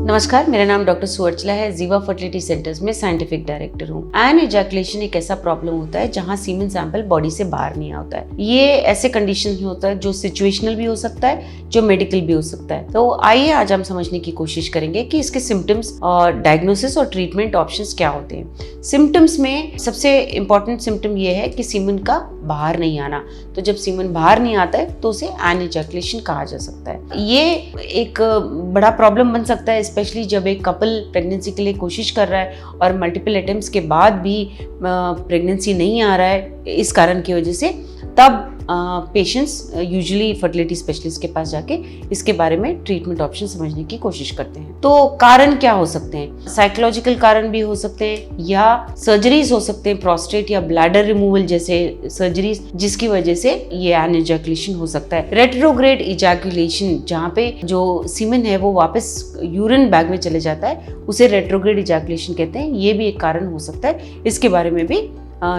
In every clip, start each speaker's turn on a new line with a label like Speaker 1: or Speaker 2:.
Speaker 1: नमस्कार, मेरा नाम डॉक्टर सुअर्चला है। जीवा फर्टिलिटी सेंटर्स में साइंटिफिक डायरेक्टर हूँ। एन इजैकुलेशन एक ऐसा प्रॉब्लम होता है जहाँ सीमेन सैंपल बॉडी से बाहर नहीं आता है। ये ऐसे कंडीशन में होता है जो सिचुएशनल भी हो सकता है, जो मेडिकल भी हो सकता है। तो आइए आज हम समझने की कोशिश करेंगे कि इसके सिम्टम्स और डायग्नोसिस और ट्रीटमेंट ऑप्शंस क्या होते हैं। सिम्टम्स में सबसे इंपॉर्टेंट सिम्टम ये है कि सीमेन का बाहर नहीं आना। तो जब सीमेन बाहर नहीं आता है तो उसे एन इजैकुलेशन कहा जा सकता है। ये एक बड़ा प्रॉब्लम बन सकता है, स्पेशली जब एक कपल प्रेगनेंसी के लिए कोशिश कर रहा है और मल्टीपल अटेम्प्ट्स के बाद भी प्रेगनेंसी नहीं आ रहा है इस कारण की वजह से, तब पेशेंट्स यूजुअली फर्टिलिटी स्पेशलिस्ट के पास जाके इसके बारे में ट्रीटमेंट ऑप्शन समझने की कोशिश करते हैं। तो कारण क्या हो सकते हैं? साइकोलॉजिकल कारण भी हो सकते हैं या सर्जरीज हो सकते हैं, प्रोस्टेट या ब्लैडर रिमूवल जैसे सर्जरीज, जिसकी वजह से ये एन इजैकुलेशन हो सकता है। रेट्रोग्रेड इजैकुलेशन, जहाँ पे जो सीमेन है वो वापस यूरिन बैग में चले जाता है, उसे रेट्रोग्रेड इजैकुलेशन कहते हैं। ये भी एक कारण हो सकता है। इसके बारे में भी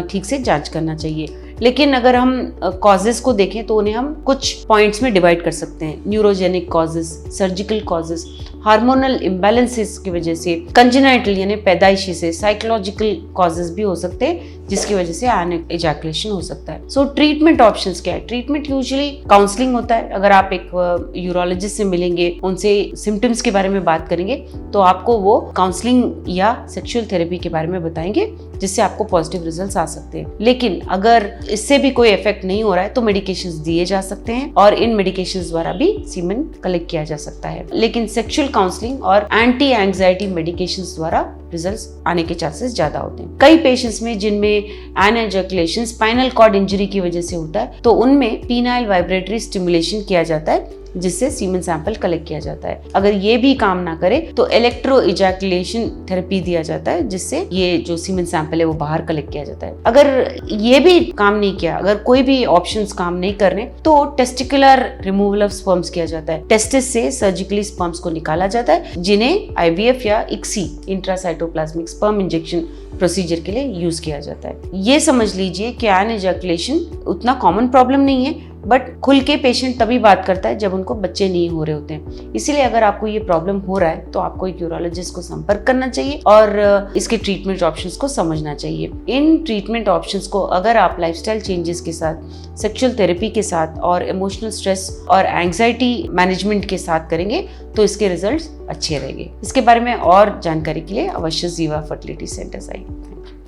Speaker 1: ठीक से जांच करना चाहिए। लेकिन अगर हम कॉजेस को देखें तो उन्हें हम कुछ पॉइंट्स में डिवाइड कर सकते हैं। Neurogenic causes, surgical causes, hormonal imbalances की वजह से, कंजेनाइटल यानी पैदाइशी से, साइकोलॉजिकल कॉजेस भी हो सकते हैं जिसकी वजह से एन इजैकुलेशन हो सकता है। सो ट्रीटमेंट ऑप्शंस क्या है? ट्रीटमेंट यूजुअली काउंसलिंग होता है। अगर आप एक यूरोलॉजिस्ट से मिलेंगे, उनसे सिम्टम्स के बारे में बात करेंगे तो आपको वो काउंसलिंग या सेक्सुअल थेरेपी के बारे में बताएंगे, जिससे आपको पॉजिटिव रिजल्ट्स आ सकते हैं। लेकिन अगर इससे भी कोई इफेक्ट नहीं हो रहा है तो मेडिकेशंस दिए जा सकते हैं और इन मेडिकेशंस द्वारा भी सीमेन कलेक्ट किया जा सकता है। लेकिन सेक्सुअल काउंसलिंग और एंटी एंजाइटी मेडिकेशंस द्वारा रिजल्ट्स आने के चांसेस ज्यादा होते हैं। कई पेशेंट्स में जिनमें anejaculation spinal cord injury की वजह से होता है, तो उनमें पीनाइल वाइब्रेटरी स्टिमुलेशन किया जाता है, जिससे सीमेन सैंपल कलेक्ट किया जाता है। अगर ये भी काम ना करे तो इलेक्ट्रो इजैकुलेशन थेरेपी दिया जाता है, जिससे ये जो सीमेन सैंपल है वो बाहर कलेक्ट किया जाता है। अगर ये भी काम नहीं किया, अगर कोई भी ऑप्शंस काम नहीं करने, तो टेस्टिकुलर रिमूवल ऑफ स्पर्म्स किया जाता है। टेस्टिस से सर्जिकली स्पर्म्स को निकाला जाता है, जिन्हें आईवीएफ या ICSI intracytoplasmic sperm injection procedure के लिए यूज किया जाता है। ये समझ लीजिए कि एन इजैकुलेशन उतना कॉमन प्रॉब्लम नहीं है, बट खुल के पेशेंट तभी बात करता है जब उनको बच्चे नहीं हो रहे होते हैं। इसीलिए अगर आपको ये प्रॉब्लम हो रहा है तो आपको एक यूरोलॉजिस्ट को संपर्क करना चाहिए और इसके ट्रीटमेंट ऑप्शंस को समझना चाहिए। इन ट्रीटमेंट ऑप्शंस को अगर आप लाइफस्टाइल चेंजेस के साथ, सेक्सुअल थेरेपी के साथ और इमोशनल स्ट्रेस और एंग्जाइटी मैनेजमेंट के साथ करेंगे तो इसके रिजल्ट्स अच्छे रहेंगे। इसके बारे में और जानकारी के लिए अवश्य जीवा फर्टिलिटी सेंटर्स आइए।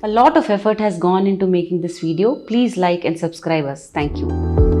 Speaker 1: A lot of effort has gone into making this video. Please like and subscribe us. Thank you.